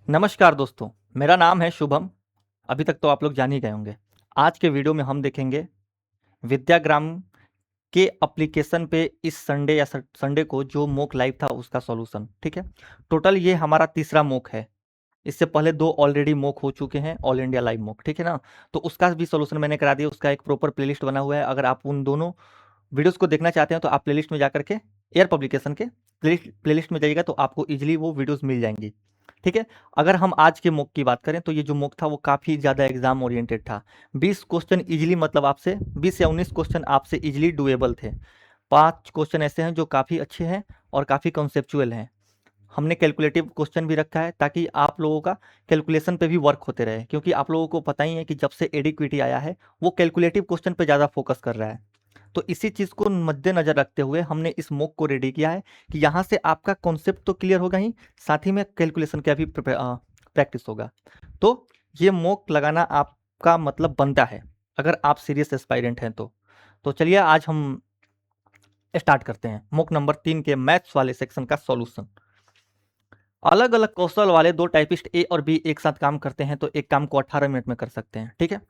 नमस्कार दोस्तों, मेरा नाम है शुभम। अभी तक तो आप लोग जान ही गए होंगे। आज के वीडियो में हम देखेंगे विद्याग्राम के एप्लीकेशन पे इस संडे या संडे को जो मॉक लाइव था उसका सॉल्यूशन। ठीक है, टोटल ये हमारा तीसरा मॉक है। इससे पहले दो ऑलरेडी मॉक हो चुके हैं, ऑल इंडिया लाइव मॉक, ठीक है ना। तो उसका भी सॉल्यूशन मैंने करा दिया, उसका एक प्रॉपर प्लेलिस्ट बना हुआ है। अगर आप उन दोनों वीडियोस को देखना चाहते हैं तो आप प्लेलिस्ट में जाकर के एयर पब्लिकेशन के प्लेलिस्ट में जाइएगा तो आपको इजीली वो वीडियोस मिल जाएंगी। ठीक है, अगर हम आज के मॉक की बात करें तो ये जो मॉक था वो काफ़ी ज़्यादा एग्जाम ओरिएंटेड था। 20 क्वेश्चन इजीली, मतलब आपसे 20 या 19 क्वेश्चन आपसे इजीली डुएबल थे। 5 क्वेश्चन ऐसे हैं जो काफ़ी अच्छे हैं और काफ़ी कॉन्सेप्चुअल हैं। हमने कैलकुलेटिव क्वेश्चन भी रखा है ताकि आप लोगों का कैलकुलेशन पे भी वर्क होते रहे, क्योंकि आप लोगों को पता ही है कि जब से एडिक्विटी आया है वो कैलकुलेटिव क्वेश्चन पे ज़्यादा फोकस कर रहा है। तो इसी चीज़ को मद्देनज़र रखते हुए हमने इस मॉक को रेडी किया है कि यहाँ से आपका कॉन्सेप्ट तो क्लियर होगा ही, साथ ही में कैलकुलेशन का भी प्रैक्टिस होगा। तो ये मॉक लगाना आपका मतलब बनता है अगर आप सीरियस एस्पायरेंट हैं तो चलिए आज हम स्टार्ट करते हैं मॉक नंबर 3 के मैथ्स वाले सेक्शन का सॉल्यूशन। अलग अलग कौशल वाले दो टाइपिस्ट ए और बी एक साथ काम करते हैं तो एक काम को 18 मिनट में कर सकते हैं। ठीक है,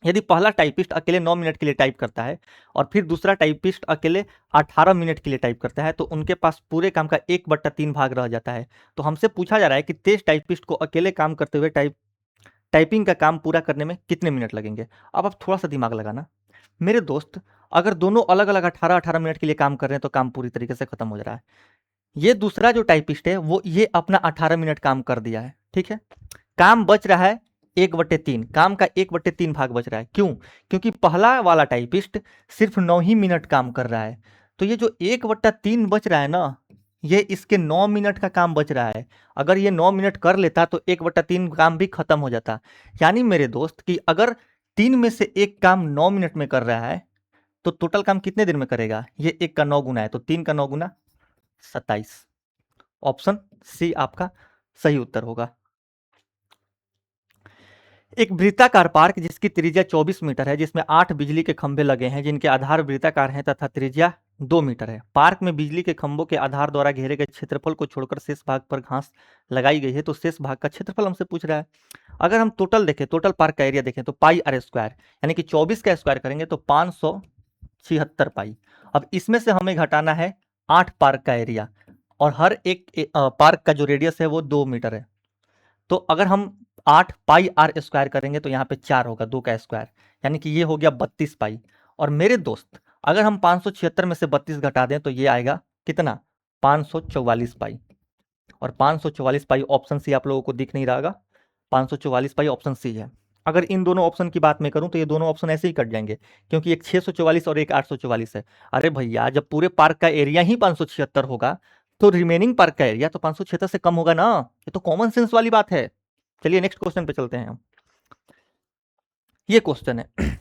यदि पहला टाइपिस्ट अकेले 9 मिनट के लिए टाइप करता है और फिर दूसरा टाइपिस्ट अकेले 18 मिनट के लिए टाइप करता है तो उनके पास पूरे काम का 1/3 भाग रह जाता है। तो हमसे पूछा जा रहा है कि तेज टाइपिस्ट को अकेले काम करते हुए टाइपिंग का काम पूरा करने में कितने मिनट लगेंगे। अब आप थोड़ा सा दिमाग लगाना मेरे दोस्त। अगर दोनों अलग अलग 18-18 मिनट के लिए काम कर रहे हैं तो काम पूरी तरीके से खत्म हो जा रहा है। ये दूसरा जो टाइपिस्ट है वो ये अपना 18 मिनट काम कर दिया है। ठीक है, काम बच रहा है 1/3, काम का 1/3 भाग बच रहा है। क्यों? क्योंकि पहला वाला टाइपिस्ट सिर्फ 9 ही मिनट काम कर रहा है। तो ये जो 1/3 बच रहा है ना, ये इसके 9 मिनट का काम बच रहा है। अगर ये 9 मिनट कर लेता तो 1/3 काम भी खत्म हो जाता। यानी मेरे दोस्त कि अगर 3 में से एक काम 9 मिनट में कर रहा है तो टोटल काम कितने दिन में करेगा? ये 1 का 9 गुना है तो 3 का 9 गुना 27। ऑप्शन सी आपका सही उत्तर होगा। एक वृत्ताकार पार्क जिसकी त्रिज्या 24 मीटर है, जिसमें 8 बिजली के खंभे लगे हैं जिनके आधार वृत्ताकार हैं तथा त्रिज्या 2 मीटर है। पार्क में बिजली के खंभों के आधार द्वारा घेरे गए क्षेत्रफल को छोड़कर शेष भाग पर घास लगाई गई है। तो शेष भाग का क्षेत्रफल हमसे पूछ रहा है। अगर हम टोटल देखें, टोटल पार्क का एरिया देखें तो पाई आर स्क्वायर, यानी कि 24 का स्क्वायर करेंगे तो 576 पाई। अब इसमें से हमें घटाना है 8 पार्क का एरिया और हर एक पार्क का जो रेडियस है वो 2 मीटर है। तो अगर हम 8 पाई आर स्क्वायर करेंगे तो यहाँ पे 4 होगा, 2 का स्क्वायर, यानी कि ये हो गया 32 पाई। और मेरे दोस्त अगर हम 576 में से 32 घटा दें तो ये आएगा कितना? 544 पाई। और 544 पाई ऑप्शन सी आप लोगों को दिख नहीं रहा होगा, 544 पाई ऑप्शन सी है। अगर इन दोनों ऑप्शन की बात मैं करूं तो ये दोनों ऑप्शन ऐसे ही कट जाएंगे, क्योंकि एक 644 और एक 844 है। अरे भैया, जब पूरे पार्क का एरिया ही 576 होगा तो रिमेनिंग पार्क का एरिया तो 576 से कम होगा ना। ये तो कॉमन सेंस वाली बात है। चलिए नेक्स्ट क्वेश्चन पे चलते हैं हम। ये क्वेश्चन है,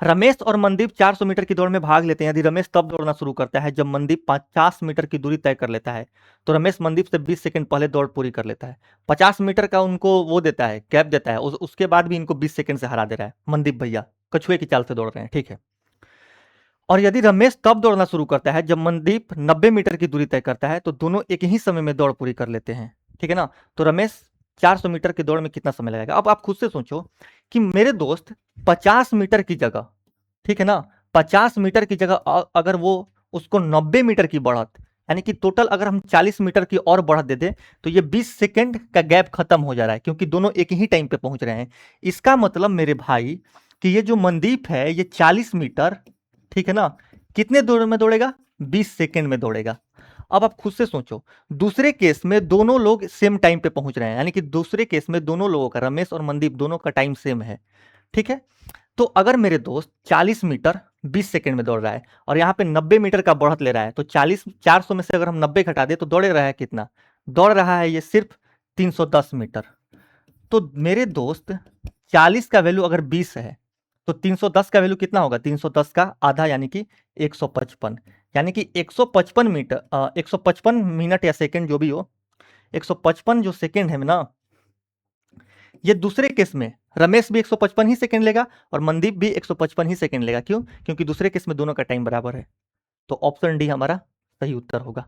रमेश और मनदीप 400 मीटर की दौड़ में भाग लेते हैं। यदि रमेश तब दौड़ना शुरू करता है जब मनदीप 50 मीटर की दूरी तय कर लेता है तो रमेश मनदीप से 20 सेकंड पहले दौड़ पूरी कर लेता है। 50 मीटर का उनको वो देता है, गैप देता है, उसके बाद भी इनको 20 सेकंड से हरा दे रहा है। मनदीप भैया कछुए की चाल से दौड़ रहे हैं, ठीक है। और यदि रमेश तब दौड़ना शुरू करता है जब मनदीप 90 मीटर की दूरी तय करता है तो दोनों एक ही समय में दौड़ पूरी कर लेते हैं, ठीक है ना। तो रमेश 400 मीटर की दौड़ में कितना समय लगेगा? अब आप खुद से सोचो कि मेरे दोस्त 50 मीटर की जगह, ठीक है ना, 50 मीटर की जगह अगर वो उसको 90 मीटर की बढ़त, यानी कि टोटल अगर हम 40 मीटर की और बढ़त दे दें तो ये 20 सेकंड का गैप खत्म हो जा रहा है, क्योंकि दोनों एक ही टाइम पे पहुंच रहे हैं। इसका मतलब मेरे भाई कि ये जो मनदीप है ये 40 मीटर, ठीक है ना, कितने दूर में दौड़ेगा? 20 सेकंड में दौड़ेगा। अब आप खुद से सोचो, दूसरे केस में दोनों लोग सेम टाइम पे पहुंच रहे हैं, यानी कि दूसरे केस में दोनों लोगों का, रमेश और मनदीप दोनों का टाइम सेम है, ठीक है। तो अगर मेरे दोस्त 40 मीटर 20 सेकंड में दौड़ रहा है और यहाँ पे 90 मीटर का बढ़त ले रहा है तो 400 में से अगर हम 90 घटा दे तो दौड़ रहा है कितना? दौड़ रहा है ये सिर्फ 310 मीटर। तो मेरे दोस्त 40 का वैल्यू अगर 20 है तो 310 का वैल्यू कितना होगा? 310 का आधा यानी कि 155, यानी कि 155 मीटर 155 मिनट या सेकंड जो भी हो, 155 जो सेकंड है ना, ये दूसरे केस में रमेश भी 155 ही सेकंड लेगा और मनदीप भी 155 ही सेकंड लेगा। क्यों? क्योंकि दूसरे केस में दोनों का टाइम बराबर है। तो ऑप्शन डी हमारा सही उत्तर होगा।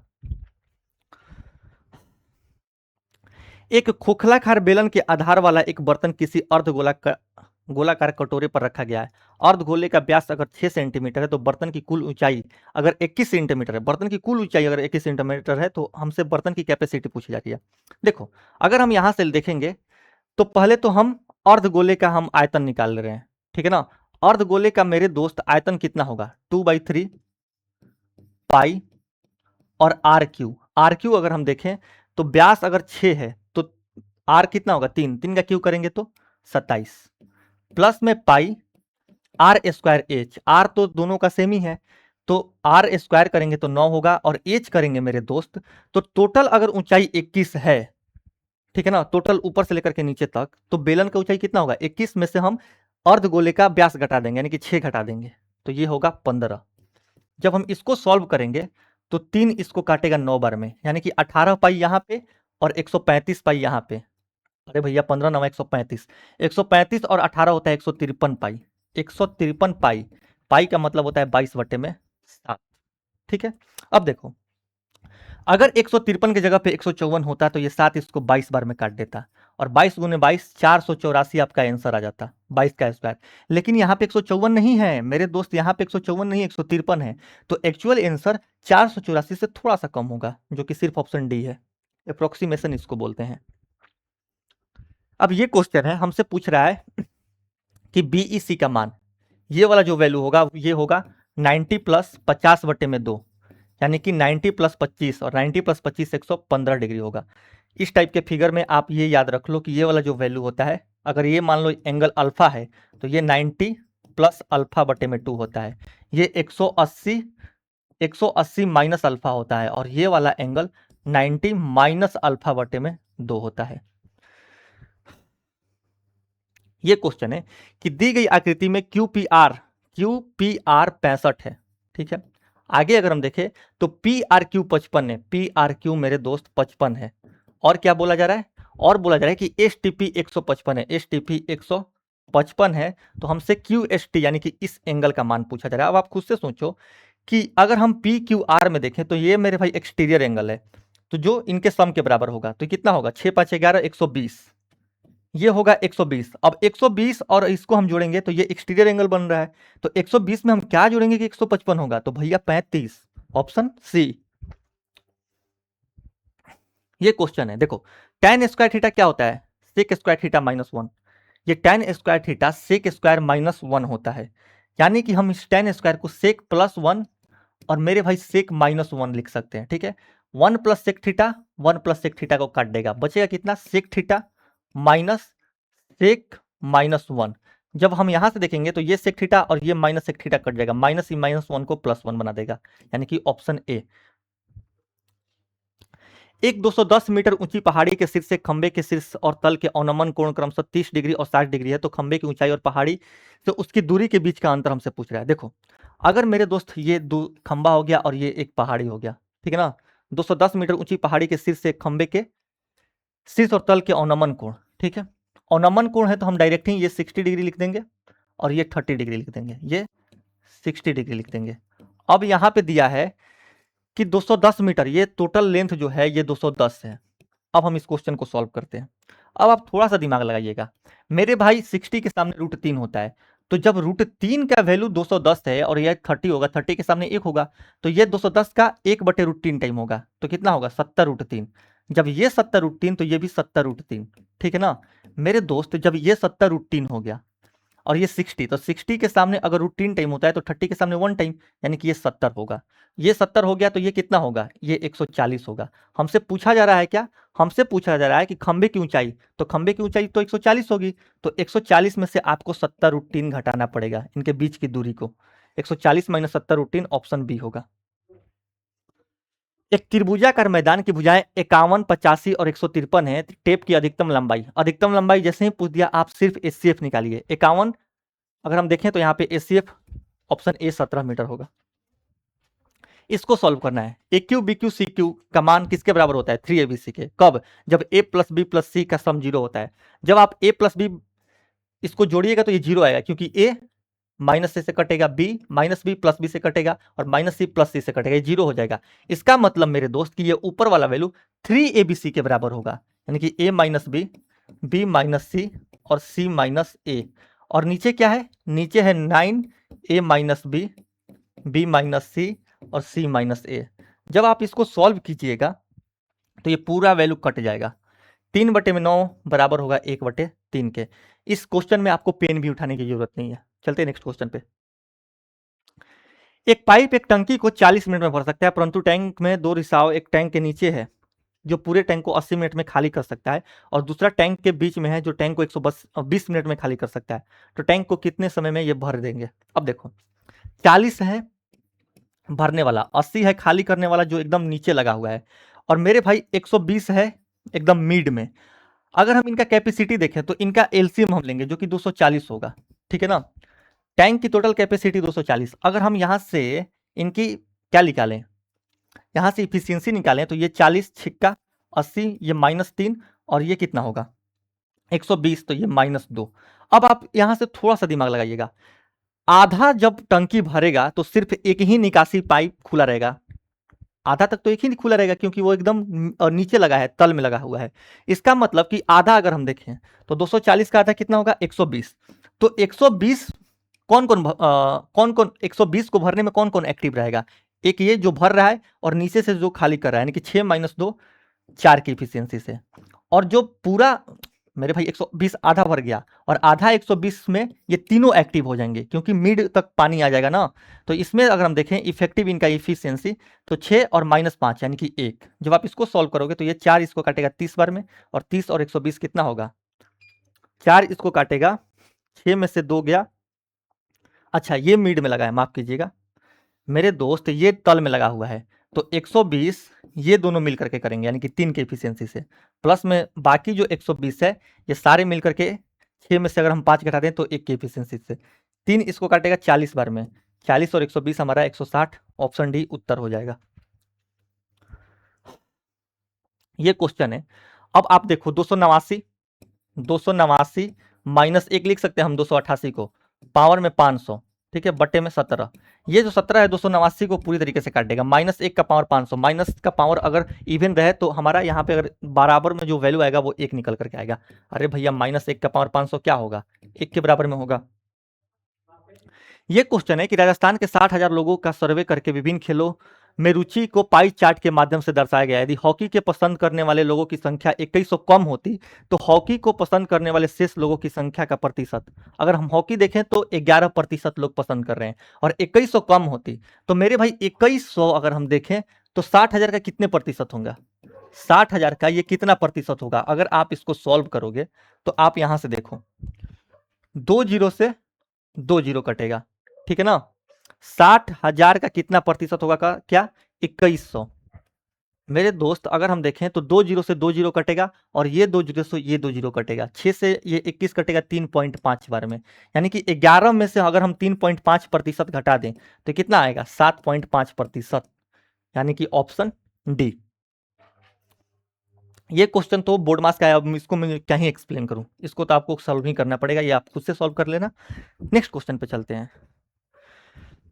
एक खोखलाकार बेलन के आधार वाला एक बर्तन किसी गोलाकार कटोरे पर रखा गया है। अर्धगोले का व्यास अगर 6 सेंटीमीटर है तो बर्तन की कुल ऊंचाई अगर 21 सेंटीमीटर है, बर्तन की कुल ऊंचाई अगर 21 सेंटीमीटर है तो हमसे बर्तन की कैपेसिटी पूछी जाती है। देखो, अगर हम यहां से देखेंगे तो पहले तो हम अर्धगोले का हम आयतन निकाल ले रहे हैं, ठीक है ना। अर्धगोले का मेरे दोस्त आयतन कितना होगा, 2/3 पाई और आर क्यू अगर हम देखें तो व्यास अगर 6 है तो आर कितना होगा, 3, 3 का क्यू करेंगे तो 27 प्लस में पाई आर स्क्वायर एच, आर तो दोनों का सेम ही है तो आर स्क्वायर करेंगे तो 9 होगा और एच करेंगे मेरे दोस्त तो टोटल अगर ऊंचाई 21 है, ठीक है ना, टोटल ऊपर से लेकर के नीचे तक, तो बेलन का ऊंचाई कितना होगा, 21 में से हम अर्धगोले का व्यास घटा देंगे यानी कि 6 घटा देंगे तो ये होगा 15। जब हम इसको सॉल्व करेंगे तो 3 इसको काटेगा 9 बार में यानी कि 18 पाई यहाँ पे और 135 पाई यहाँ पे। अरे भैया 15 9 135, 135 और 18 होता है 153 पाई, 153 पाई, पाई का मतलब होता है 22/7, ठीक है। अब देखो, अगर 153 की जगह पे 154 होता तो ये 7 इसको 22 बार में काट देता और 22 गुने 22 484 आपका आंसर आ जाता, 22 का स्क्वायर। लेकिन यहाँ पे 154 नहीं है मेरे दोस्त, यहाँ पे 154 नहीं 153 है तो एक्चुअल आंसर 484 से थोड़ा सा कम होगा जो कि सिर्फ ऑप्शन डी है, अप्रोक्सीमेशन इसको बोलते हैं। अब ये क्वेश्चन है, हमसे पूछ रहा है कि बीईसी का मान, ये वाला जो वैल्यू होगा ये होगा 90 प्लस 50/2 यानी कि 90 प्लस 25 और 90 प्लस 25 115 डिग्री होगा। इस टाइप के फिगर में आप ये याद रख लो कि ये वाला जो वैल्यू होता है, अगर ये मान लो एंगल अल्फा है तो ये 90 प्लस अल्फा/2 होता है, ये 180 माइनस अल्फा होता है और ये वाला एंगल 90 माइनस अल्फा/2 होता है। ये क्वेश्चन है कि दी गई आकृति में QPR 65 है, ठीक है। आगे अगर हम देखें तो PRQ 55 है, PRQ मेरे दोस्त 55 है और क्या बोला जा रहा है, और बोला जा रहा है कि STP 155 है, STP 155 है तो हमसे QST यानी कि इस एंगल का मान पूछा जा रहा है। अब आप खुद से सोचो कि अगर हम PQR में देखें तो ये मेरे भाई एक्सटीरियर एंगल है तो जो इनके सम के बराबर होगा तो कितना होगा, 6 5 11 120, ये होगा 120। अब 120 और इसको हम जोड़ेंगे तो ये एक्सटीरियर एंगल बन रहा है तो 120 में हम क्या जोड़ेंगे कि 155 होगा तो भैया 35, ऑप्शन सी। ये क्वेश्चन है, देखो tan स्क्वायर थीटा क्या होता है, सेक स्क्वायर थीटा -1, ये tan square theta sec square -1 होता है यानी कि हम इस tan स्क्वायर को सेक +1 और मेरे भाई सेक -1 लिख सकते हैं, ठीक है। 1 plus sec theta 1 plus sec theta को काट देगा, बचेगा कितना, सेक थीटा माइनस सेक -1। जब हम यहां से देखेंगे तो ये सेक थीटा और ये माइनस सेक थीटा कट जाएगा, माइनस ही -1 को +1 बना देगा यानी कि ऑप्शन ए। एक 210 मीटर ऊंची पहाड़ी के शीर्ष से खंबे के शीर्ष और तल के अवनमन कोण क्रमशः 30 डिग्री और 60 डिग्री है तो खंबे की ऊंचाई और पहाड़ी से उसकी दूरी के बीच का अंतर हमसे पूछ रहा है। देखो, अगर मेरे दोस्त ये दो खंबा हो गया और ये एक पहाड़ी हो गया, ठीक है ना, 210 मीटर ऊंची पहाड़ी के शीर्ष से खंबे के शीर्ष और तल के अवनमन कोण, ठीक है, अवनमन कोण है तो हम डायरेक्ट ही ये 60 डिग्री लिख देंगे और ये 30 डिग्री लिख देंगे, ये 60 डिग्री लिख देंगे। अब यहां पे दिया है कि 210 मीटर, ये टोटल लेंथ जो है ये 210 है। अब हम इस क्वेश्चन को सॉल्व करते हैं। अब आप थोड़ा सा दिमाग लगाइएगा मेरे भाई, 60 के सामने √3 होता है तो जब √3 का वैल्यू 210 है और यह 30 होगा, 30 के सामने 1 होगा तो ये 210 का 1/√3 टाइम होगा तो कितना होगा, 70√3। जब ये 70√3 तो ये भी 70√3, ठीक है ना मेरे दोस्त। जब ये 70√3 हो गया और ये 60, तो 60 के सामने अगर √3 टाइम होता है तो 30 के सामने 1 टाइम यानी कि ये 70 होगा। ये 70 हो गया तो ये कितना होगा, ये 140 होगा। हमसे पूछा जा रहा है क्या, हमसे पूछा जा रहा है कि खंबे की ऊंचाई, तो खंबे की ऊंचाई तो 140 होगी तो 140 में से आपको 70√3 घटाना पड़ेगा इनके बीच की दूरी को, 140 माइनस 70√3 ऑप्शन बी होगा। एक त्रिभुजाकार मैदान की भुजाएं 51, 85 और 153 है। टेप की अधिकतम लंबाई जैसे ही पूछ दिया आप सिर्फ एचसीएफ निकालिए। 51 अगर हम देखें तो यहाँ पे एचसीएफ ऑप्शन ए 17 मीटर होगा। इसको सॉल्व करना है। A cube B cube C cube का मान किसके बराबर होता है, 3abc के। कब, जब a प्लस बी प्लस सी का सम 0 होता है। जब आप a प्लस बी इसको जोड़िएगा तो ये 0 आएगा क्योंकि a माइनस से कटेगा, b minus B plus B से कटेगा और माइनस सी प्लस सी से कटेगा, ये 0 हो जाएगा। इसका मतलब मेरे दोस्त कि ये ऊपर वाला वैल्यू 3abc के बराबर होगा यानी कि ए माइनस बी माइनस सी और सी माइनस ए। और नीचे क्या है, नीचे है 9 ए माइनस बी माइनस सी और सी माइनस ए। जब आप इसको सॉल्व कीजिएगा तो ये पूरा वैल्यू कट जाएगा। 3/9 बराबर होगा 1/3 के। इस क्वेश्चन में आपको पेन भी उठाने की जरूरत नहीं है। चलते हैं नेक्स्ट क्वेश्चन पे। एक पाइप एक टंकी को 40 मिनट में भर सकता है, परंतु टैंक में 2 रिसाव एक टैंक के नीचे है जो पूरे टैंक को 80 मिनट में खाली कर सकता है, और दूसरा टैंक के बीच में है जो टैंक को 120 मिनट में खाली कर सकता है। तो टैंक को कितने समय में ये भर देंगे? अब देखो, 40 है भरने वाला, 80 है खाली करने वाला जो एकदम नीचे लगा हुआ है, और मेरे भाई 120 है एकदम मिड में। अगर हम इनका कैपेसिटी देखें तो इनका एलसीएम हम लेंगे जो कि 240 होगा, ठीक है ना। टैंक की टोटल कैपेसिटी 240, अगर हम यहां से इनकी क्या निकालें, यहां से इफिशियंसी निकालें तो ये 40 छिक्का 80, ये -3, और ये कितना होगा 120, तो ये -2। अब आप यहां से थोड़ा सा दिमाग लगाइएगा, आधा जब टंकी भरेगा तो सिर्फ एक ही निकासी पाइप खुला रहेगा, आधा तक तो एक ही खुला रहेगा क्योंकि वो एकदम नीचे लगा है, तल में लगा हुआ है। इसका मतलब कि आधा अगर हम देखें तो 240 का आधा कितना होगा 120। तो 120 कौन कौन 120 को भरने में कौन कौन एक्टिव रहेगा? एक ये जो भर रहा है और नीचे से जो खाली कर रहा है, यानी कि 6 - 2 4 की इफिशियंसी से। और जो पूरा मेरे भाई 120 आधा भर गया, और आधा 120 में ये तीनों एक्टिव हो जाएंगे क्योंकि मिड तक पानी आ जाएगा ना। तो इसमें अगर हम देखें इफेक्टिव इनका इफिशियंसी तो 6 और -5 यानी कि 1। जब आप इसको सॉल्व करोगे तो ये 4 इसको काटेगा 30 बार में, और 30 और 120 कितना होगा, 4 इसको काटेगा, 6 में से 2 गया। अच्छा ये मिड में लगा है, माफ कीजिएगा मेरे दोस्त, ये तल में लगा हुआ है। तो 120 ये दोनों मिलकर के करेंगे यानी कि 3 के इफिशियंसी से, प्लस में बाकी जो 120 है ये सारे मिलकर के 6 में से अगर हम 5 घटा दें तो 1 की इफिशियंसी से। 3 इसको काटेगा 40 बार में, 40 और 120 हमारा 160, ऑप्शन डी उत्तर हो जाएगा। ये क्वेश्चन है। अब आप देखो 289 -1 लिख सकते हैं हम 288 को, पावर में 500, ठीक है, बटे में 17। ये जो 17 है 289 को पूरी तरीके से काट देगा। -1 का पावर 500, माइनस का पावर अगर इवन रहे तो हमारा यहाँ पे अगर बराबर में जो वैल्यू आएगा वो 1 निकल करके आएगा। अरे भैया -1 का पावर 500 क्या होगा, 1 के बराबर में होगा। ये क्वेश्चन है कि राजस्थान के 60,000 लोगों का सर्वे करके विभिन्न खेलों में रुचि को पाई चार्ट के माध्यम से दर्शाया गया है। यदि हॉकी के पसंद करने वाले लोगों की संख्या 2100 कम होती तो हॉकी को पसंद करने वाले शेष लोगों की संख्या का प्रतिशत, अगर हम हॉकी देखें तो 11% लोग पसंद कर रहे हैं, और 2100 कम होती तो मेरे भाई 2100 अगर हम देखें तो 60,000 का कितने प्रतिशत होगा, 60,000 का ये कितना प्रतिशत होगा? अगर आप इसको सॉल्व करोगे तो आप यहां से देखो 2 जीरो से 2 जीरो कटेगा, ठीक है ना। 60,000 का कितना प्रतिशत होगा का क्या, 2100। मेरे दोस्त अगर हम देखें तो 2 जीरो से 2 जीरो कटेगा, और ये 2 जीरो से ये 2 जीरो कटेगा, 6 से ये 21 कटेगा 3.5 बार में, यानी कि 11 में से अगर हम 3.5% घटा दें तो कितना आएगा 7.5%, यानी कि ऑप्शन डी। ये क्वेश्चन तो बोर्ड मास का है, अब इसको मैं क्या ही एक्सप्लेन करूं, इसको तो आपको सॉल्व ही करना पड़ेगा, ये आप खुद से सॉल्व कर लेना। नेक्स्ट क्वेश्चन पे चलते हैं।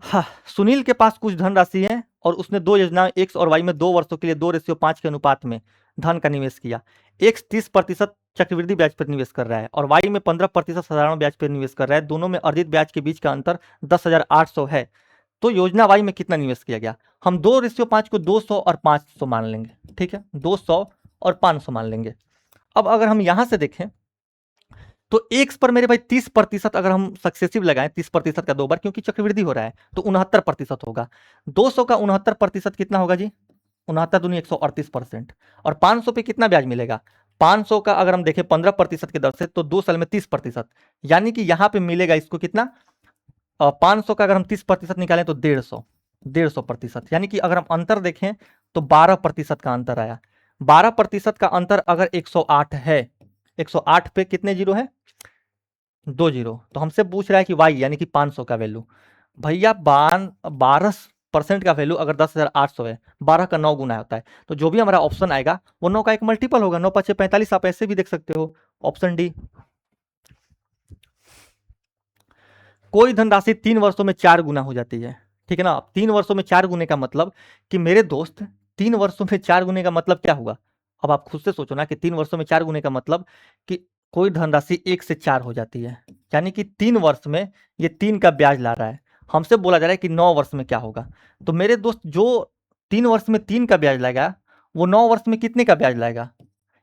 हाँ, सुनील के पास कुछ धनराशि है और उसने 2 योजनाएं एक्स और वाई में 2 वर्षों के लिए 2:5 के अनुपात में धन का निवेश किया। एक्स 30% चक्रवृद्धि ब्याज पर निवेश कर रहा है और वाई में 15% साधारण ब्याज पर निवेश कर रहा है। दोनों में अर्जित ब्याज के बीच का अंतर 10,800 है। तो योजना वाई में कितना निवेश किया गया? हम 2:5 को 200 और 500 मान लेंगे, ठीक है, 200 और 500 मान लेंगे। अब अगर हम यहां से देखें तो एक्स पर मेरे भाई 30% अगर हम सक्सेसिव लगाएं, 30% का 2 बार, क्योंकि चक्रवृद्धि हो रहा है तो 69% होगा। 200 का 69% कितना होगा जी, 69 दूनी 138%। और 500 पे कितना ब्याज मिलेगा, 500 का अगर हम देखें 15% की दर से तो 2 साल में 30%, यानी कि यहां पे मिलेगा इसको कितना, 500 का अगर हम 30% निकालें तो 150% यानी कि अगर हम अंतर देखें तो 12% का अंतर आया। 12% का अंतर अगर 108 है, 108 पे कितने जीरो है, 2 जीरो। तो हमसे पूछ रहा है कि वाई यानी कि 500 का वैल्यू, भैया 12% का वैल्यू अगर 10,800 है, 12 का 9 गुना होता है, तो जो भी हमारा ऑप्शन आएगा वो 9 का एक मल्टीपल होगा, 9 5 45, आप ऐसे भी देख सकते हो, ऑप्शन डी। कोई धनराशि 3 वर्षों में 4 गुना हो जाती है, ठीक है ना। 3 वर्षों में 4 गुने का मतलब कि मेरे दोस्त 3 वर्षों में 4 गुने का मतलब क्या हुआ, अब आप खुद से सोचो ना कि 3 वर्षों में 4 गुने का मतलब कि कोई धनराशि 1 से 4 हो जाती है, यानी कि 3 वर्ष में ये 3 का ब्याज ला रहा है। हमसे बोला जा रहा है कि 9 वर्ष में क्या होगा? तो मेरे दोस्त जो 3 वर्ष में 3 का ब्याज लाएगा, वो 9 वर्ष में कितने का ब्याज लाएगा?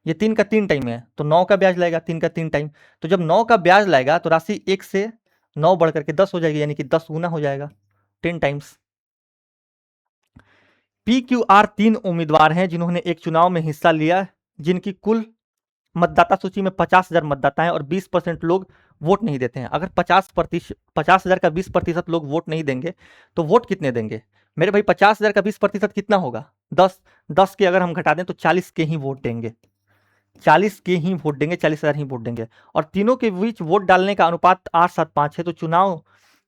ये 3 का 3 टाइम है, तो 9 का ब्याज लाएगा 3 का 3 टाइम। तो जब 9 का ब्याज लाएगा तो राशि 1 से 9 बढ़ करके 10 हो जाएगी, यानी कि 10 गुना हो जाएगा, 10 टाइम्स। PQR 3 उम्मीदवार हैं जिन्होंने एक चुनाव में हिस्सा लिया, जिनकी कुल मतदाता सूची में 50,000 मतदाता हैं और 20% लोग वोट नहीं देते हैं। अगर 50,000 का 20% लोग वोट नहीं देंगे तो वोट कितने देंगे? मेरे भाई 50,000 का 20% कितना होगा? 10। 10 के अगर हम घटा दें तो 40 के ही वोट देंगे, 40 के ही वोट देंगे, 40,000 ही वोट देंगे। और तीनों के बीच वोट डालने का अनुपात 8-7-5 है। तो चुनाव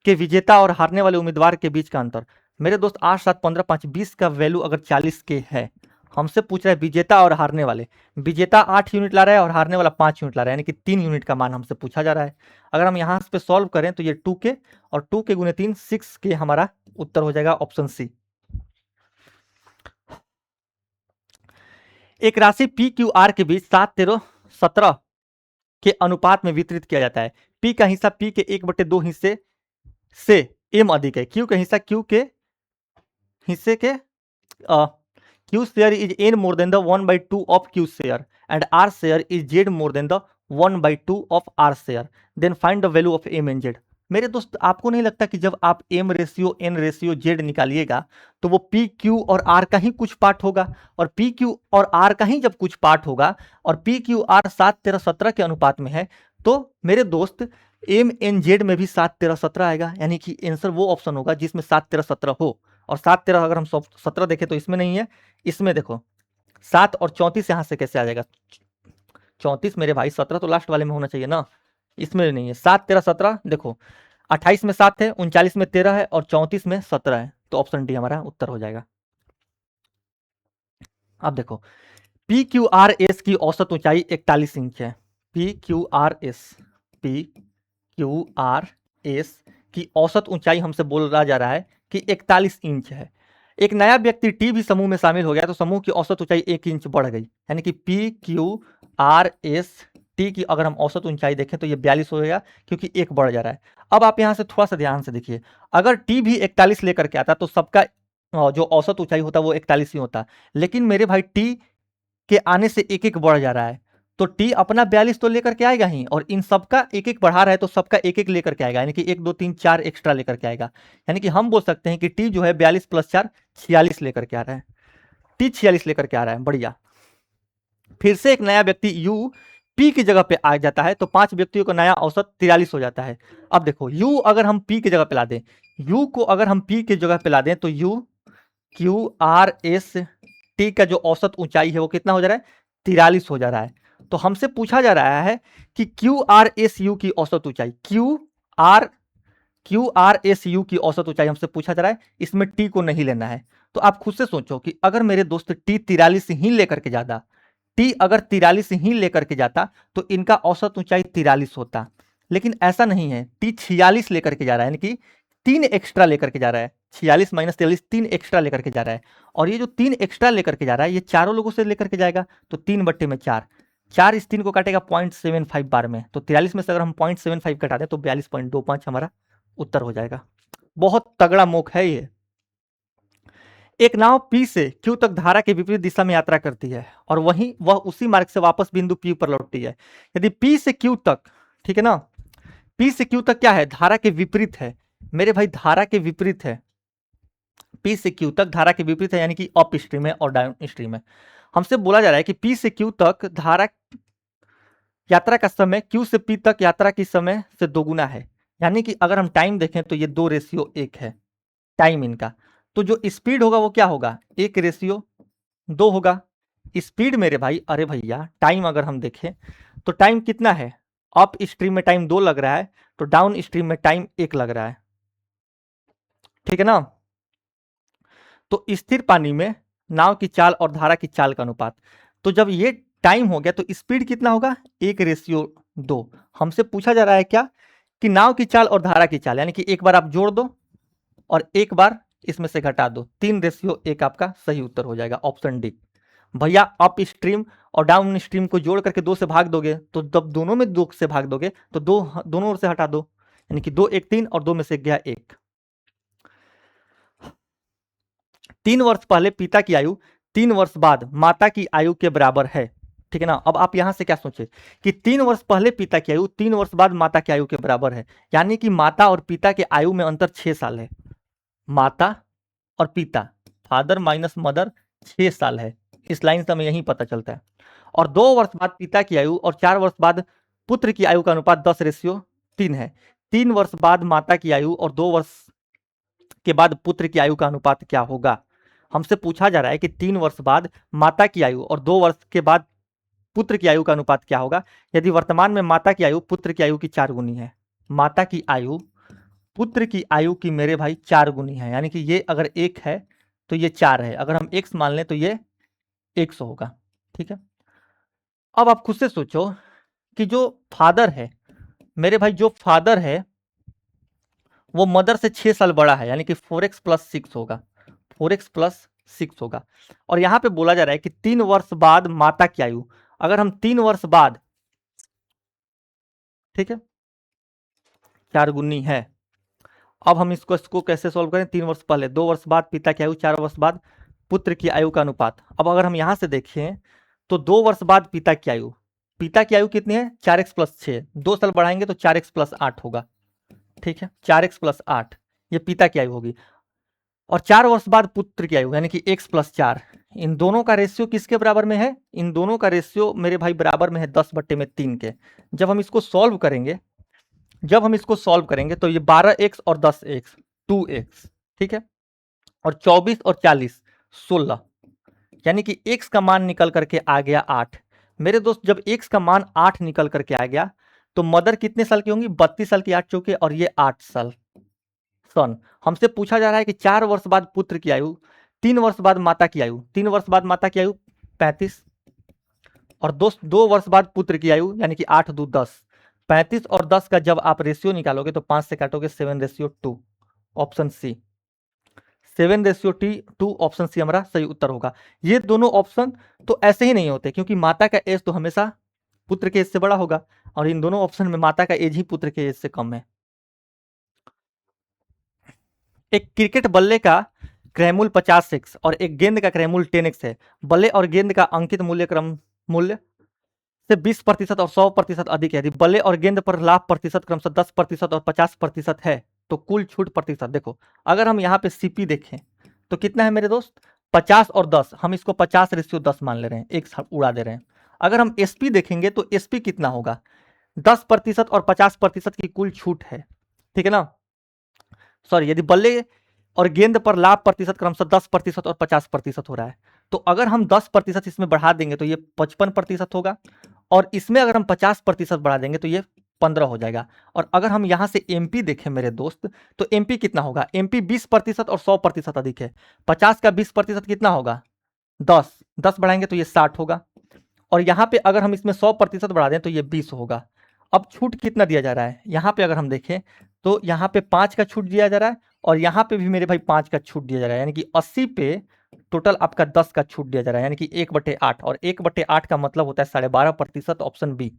के विजेता और हारने वाले उम्मीदवार के बीच का अंतर, मेरे दोस्त 8-7-15-5 20 का वैल्यू अगर 40 के है, हमसे पूछ रहा है विजेता और हारने वाले। विजेता 8 यूनिट ला रहा है और हारने वाला 5 यूनिट ला रहा है, यानी कि 3 यूनिट का मान हमसे पूछा जा रहा है। अगर हम यहाँ पे सॉल्व करें तो ये 2 के और 2 के गुने 3 6 के हमारा उत्तर हो जाएगा ऑप्शन सी। एक राशि पी क्यू आर के बीच 7-13-17 के अनुपात में वितरित किया जाता है। पी का हिस्सा पी के 1/2 हिस्से से एम अधिक है। क्यू का हिस्सा क्यू के हिस्से के Q share is n more than the 1/2 of Q share and R share is Z more than the 1/2 of R share. Then find the value of M and Z. मेरे दोस्त आपको नहीं लगता कि जब आप M ratio N ratio Z निकालिएगा तो वो P Q और R का ही कुछ पार्ट होगा, और P Q और R का ही जब कुछ पार्ट होगा और P Q R 7-13-17 के अनुपात में है, तो मेरे दोस्त M N Z में भी 7-13-17 आएगा, यानी कि आंसर वो ऑप्शन होगा जिसमें 7-13-17 हो। और 7-13 अगर हम 17 देखें तो इसमें नहीं है, इसमें देखो 7 और 34 यहां से कैसे आ जाएगा? 34 मेरे भाई, 17 तो लास्ट वाले में होना चाहिए ना, इसमें नहीं है। 7-13-17 देखो, 28 में 7 है, 39 में 13 है और 34 में 17 है, तो ऑप्शन डी हमारा उत्तर हो जाएगा। अब देखो पी क्यू आर एस की औसत ऊंचाई 41 इंच है। पी क्यू आर एस की औसत ऊंचाई हमसे बोला जा रहा है कि 41 इंच है। एक नया व्यक्ति टी भी समूह में शामिल हो गया तो समूह की औसत ऊंचाई 1 इंच बढ़ गई, यानी कि P Q R S T की अगर हम औसत ऊंचाई देखें तो ये 42 हो गया, क्योंकि 1 बढ़ जा रहा है। अब आप यहां से थोड़ा सा ध्यान से देखिए, अगर टी भी 41 लेकर के आता तो सबका जो औसत ऊंचाई होता वो 41 ही होता, लेकिन मेरे भाई टी के आने से 1-1 बढ़ जा रहा है, तो टी अपना 42 तो लेकर के आएगा ही, और इन सबका 1-1 बढ़ा रहा है तो सबका 1-1 लेकर के आएगा, यानी कि 1 2 3 4 एक्स्ट्रा लेकर के आएगा। यानी कि हम बोल सकते हैं कि टी जो है 42 + 4 46 लेकर के आ रहा है। टी 46 लेकर के आ रहा है, बढ़िया। फिर से एक नया व्यक्ति यू पी की जगह पे आ जाता है तो 5 व्यक्तियों का नया औसत 43 हो जाता है। अब देखो यू अगर हम पी की जगह पे ला दें, यू को अगर हम पी की जगह पे ला दें तो you Q R S T का जो औसत ऊंचाई है वो कितना हो जा रहा है? 43 हो जा रहा है। तो हमसे पूछा जा रहा है कि क्यू आर एस यू की औसत ऊंचाई, क्यू आर एस यू की औसत ऊंचाई हमसे पूछा जा रहा है, इसमें टी को नहीं लेना है। तो आप खुद से सोचो कि अगर मेरे दोस्त टी 43 ही लेकर के जाता, टी अगर 43 ही लेकर के जाता तो इनका औसत ऊंचाई 43 होता, लेकिन ऐसा नहीं है, टी 46 लेकर के जा रहा है, यानी कि 3 एक्स्ट्रा लेकर के जा रहा है। 46 - 43 3 एक्स्ट्रा लेकर के जा रहा है, और ये जो 3 एक्स्ट्रा लेकर के जा रहा है ये चारों लोगों से लेकर के जाएगा, तो 3/4, 4 इस 3 को काटेगा 0.75 बार में, तो 43 में से अगर हम 0.75 कटा दें तो 42.25 हमारा उत्तर हो जाएगा। बहुत तगड़ा मोक है ये। एक नाव P से Q तक धारा के विपरीत दिशा में यात्रा करती है और वहीं वह उसी मार्ग से वापस बिंदु P पर लौटती है। यदि P से Q तक, ठीक है ना, P से Q तक क्या है? धारा के विपरीत है मेरे भाई, धारा के विपरीत है। P से Q तक धारा के विपरीत है, यानी कि अप स्ट्रीम है और डाउन स्ट्रीम है। हमसे बोला जा रहा है कि P से Q तक धारा यात्रा का समय Q से P तक यात्रा के समय से दोगुना है, यानी कि अगर हम टाइम देखें तो ये 2:1 है टाइम इनका। तो जो स्पीड होगा वो क्या होगा? 1:2 होगा। स्पीड मेरे भाई, अरे भैया टाइम अगर हम देखें तो टाइम कितना है? अप स्ट्रीम में टाइम 2 लग रहा है, तो डाउन स्ट्रीम में टाइम 1 लग रहा है, ठीक है ना। तो स्थिर पानी में नाव की चाल और धारा की चाल का अनुपात, तो जब ये टाइम हो गया तो स्पीड कितना होगा? 1:2। हमसे पूछा जा रहा है क्या? कि नाव की चाल और धारा की चाल, यानी कि एक बार आप जोड़ दो और एक बार इसमें से घटा दो, 3:1 आपका सही उत्तर हो जाएगा, ऑप्शन डी। भैया अप स्ट्रीम और डाउन स्ट्रीम को जोड़ करके 2 से भाग दोगे, तो जब दोनों में 2 से भाग दोगे तो दोनों ओर से हटा दो, यानी कि 2 1 3 और 2 में से गया 1। 3 वर्ष पहले पिता की आयु 3 वर्ष बाद माता की आयु के बराबर है। ठीक है ना। अब आप यहां से क्या सोचे कि 3 वर्ष पहले पिता की आयु 3 वर्ष बाद माता की आयु के बराबर है, यानी कि माता और पिता के आयु में अंतर 6 साल है। माता और पिता, फादर माइनस मदर 6 साल है। इस लाइन से हमें यही पता चलता है। और 2 वर्ष बाद पिता की आयु और 4 वर्ष बाद पुत्र की आयु का अनुपात 10:3 है। 3 वर्ष बाद माता की आयु और 2 वर्ष के बाद पुत्र की आयु का अनुपात क्या होगा। हमसे पूछा जा रहा है कि 3 वर्ष बाद माता की आयु और 2 वर्ष के बाद पुत्र की आयु का अनुपात क्या होगा, यदि वर्तमान में माता की आयु पुत्र की आयु की 4 गुनी है। माता की आयु पुत्र की आयु की मेरे भाई 4 गुनी है, यानी कि ये अगर 1 है तो ये 4 है, अगर हम x मान लें तो ये 100 होगा। ठीक है। अब आप खुद से सोचो कि जो फादर है मेरे भाई, जो फादर है वो मदर से 6 साल बड़ा है, यानी कि 4x + 6 होगा, 4x + 6 होगा। और यहां पे बोला जा रहा है कि 3 वर्ष बाद माता की आयु, अगर हम 3 वर्ष बाद, ठीक है, 4 गुनी है। अब हम इसको कैसे सॉल्व करें, 3 वर्ष पहले, 2 वर्ष बाद पिता की आयु, 4 वर्ष बाद पुत्र की आयु का अनुपात। अब अगर हम यहां से देखें तो 2 वर्ष बाद पिता की आयु कितनी है, 4x + 6, 2 साल बढ़ाएंगे तो 4x + 8 होगा। ठीक है, 4x + 8 ये पिता की आयु होगी। और 4 वर्ष बाद पुत्र की आयु, यानी कि x + 4। इन दोनों का रेशियो किसके बराबर में है, इन दोनों का रेशियो मेरे भाई बराबर में है 10/3 के। जब हम इसको सॉल्व करेंगे तो ये 12x और 10x 2x। ठीक है। और 24 और 40 16, यानी कि x का मान निकल करके आ गया 8। मेरे दोस्त जब x का मान 8 निकल करके आ गया तो मदर कितने साल की होंगी, 32 साल की, 8 चौके, और ये 8 साल। सन हमसे पूछा जा रहा है कि 4 वर्ष बाद पुत्र की आयु, 3 वर्ष बाद माता की आयु, 3 वर्ष बाद माता की आयु 35, और 2 वर्ष बाद पुत्र की आयु, यानी कि 8 2 10। 35 और 10 का जब आप रेशियो निकालोगे तो 5 से काटोगे 7:2, ऑप्शन सी 7:2, ऑप्शन सी हमारा सही उत्तर होगा। ये दोनों ऑप्शन तो ऐसे ही नहीं होते, क्योंकि माता का एज तो हमेशा पुत्र के एज से बड़ा होगा, और इन दोनों ऑप्शन में माता का एज ही पुत्र के एज से कम है। एक क्रिकेट बल्ले का क्रयमूल्य 50x और एक गेंद का क्रयमूल्य 10x है। बल्ले और गेंद का अंकित मूल्य से 20% और 100% अधिक है। यदि बल्ले और गेंद पर लाभ प्रतिशत क्रमशः 10% और 50% है तो कुल छूट प्रतिशत देखो। अगर हम यहाँ पे सीपी देखें तो कितना है मेरे दोस्त, 50 और 10, हम इसको 50:10 मान ले रहे हैं, एक उड़ा दे रहे हैं। अगर हम एसपी देखेंगे तो एसपी कितना होगा, 10% और 50% की कुल छूट है। ठीक है ना। सॉरी, यदि बल्ले और गेंद पर लाभ प्रतिशत क्रमशः 10% और 50% हो रहा है, तो अगर हम 10% इसमें बढ़ा देंगे तो ये 55% होगा, और इसमें अगर हम 50% बढ़ा देंगे तो ये 15 हो जाएगा। और अगर हम यहां से एमपी देखें मेरे दोस्त, तो एमपी कितना होगा, एमपी 20% और 100% अधिक है। 50 का 20% कितना होगा, 10, 10 बढ़ाएंगे तो ये 60 होगा। और यहाँ पे अगर हम इसमें 100% बढ़ा दें तो ये 20 होगा। अब छूट कितना दिया जा रहा है, यहाँ पे अगर हम देखें तो यहाँ पे 5 का छूट दिया जा रहा है, और यहाँ पे भी मेरे भाई 5 का छूट दिया जा रहा है, यानी कि 80 पे टोटल आपका 10 का छूट दिया जा रहा है, यानी कि 1/8, और 1/8 का मतलब होता है 12.5%, ऑप्शन बी।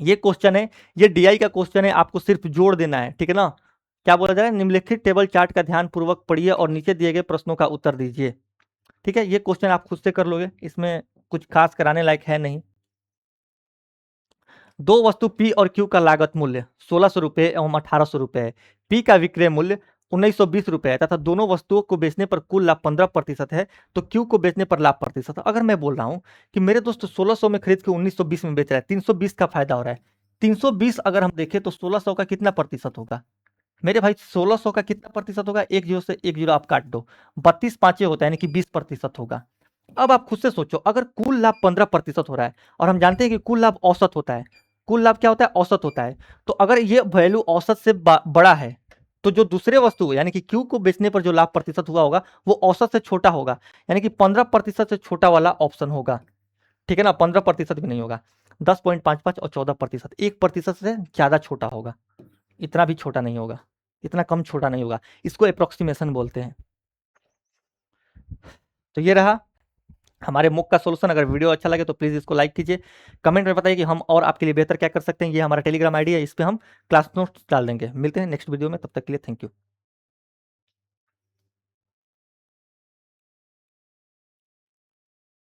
ये क्वेश्चन है, ये डीआई का क्वेश्चन है, आपको सिर्फ जोड़ देना है। ठीक है ना। क्या बोला जा रहा है, निम्नलिखित टेबल चार्ट का ध्यान पूर्वक पढ़िए और नीचे दिए गए प्रश्नों का उत्तर दीजिए। ठीक है, ये क्वेश्चन आप खुद से कर लोगे, इसमें कुछ खास कराने लायक है नहीं। दो वस्तु पी और क्यू का लागत मूल्य 1600 रुपए एवं 1800 रुपए है। पी का विक्रय मूल्य 1920 रुपए है तथा दोनों वस्तुओं को बेचने पर कुल लाभ 15% है, तो क्यू को बेचने पर लाभ प्रतिशत। अगर मैं बोल रहा हूं कि मेरे दोस्त 1600 में खरीद के 1920 में बेच रहा है, 320 का फायदा हो रहा है। 320 अगर हम देखें तो 1600 का कितना प्रतिशत होगा मेरे भाई, 1600 का कितना प्रतिशत होगा, एक जीरो से एक जीरो आप काट दो, 32 पांचे होता है, यानी कि 20% होगा। अब आप खुद से सोचो, अगर कुल लाभ 15% हो रहा है, और हम जानते हैं कि कुल लाभ औसत होता है, कुल लाभ क्या होता है, औसत होता है, तो अगर ये वैल्यू औसत से बड़ा है तो जो दूसरे वस्तु यानी कि क्यू को बेचने पर जो लाभ प्रतिशत हुआ होगा वो औसत से छोटा होगा, यानी कि 15% से छोटा वाला ऑप्शन होगा। ठीक है ना, 15% भी नहीं होगा, 10.55 और 14%, 1% से ज्यादा छोटा होगा, इतना भी छोटा नहीं होगा, इतना कम छोटा नहीं होगा। इसको अप्रोक्सीमेशन बोलते हैं। तो ये रहा हमारे मुक का सोल्यूशन। अगर वीडियो अच्छा लगे तो प्लीज़ इसको लाइक कीजिए, कमेंट में बताइए कि हम और आपके लिए बेहतर क्या कर सकते हैं। ये हमारा टेलीग्राम आईडी है, इस पे हम क्लास नोट्स डाल देंगे। मिलते हैं नेक्स्ट वीडियो में, तब तक के लिए थैंक यू।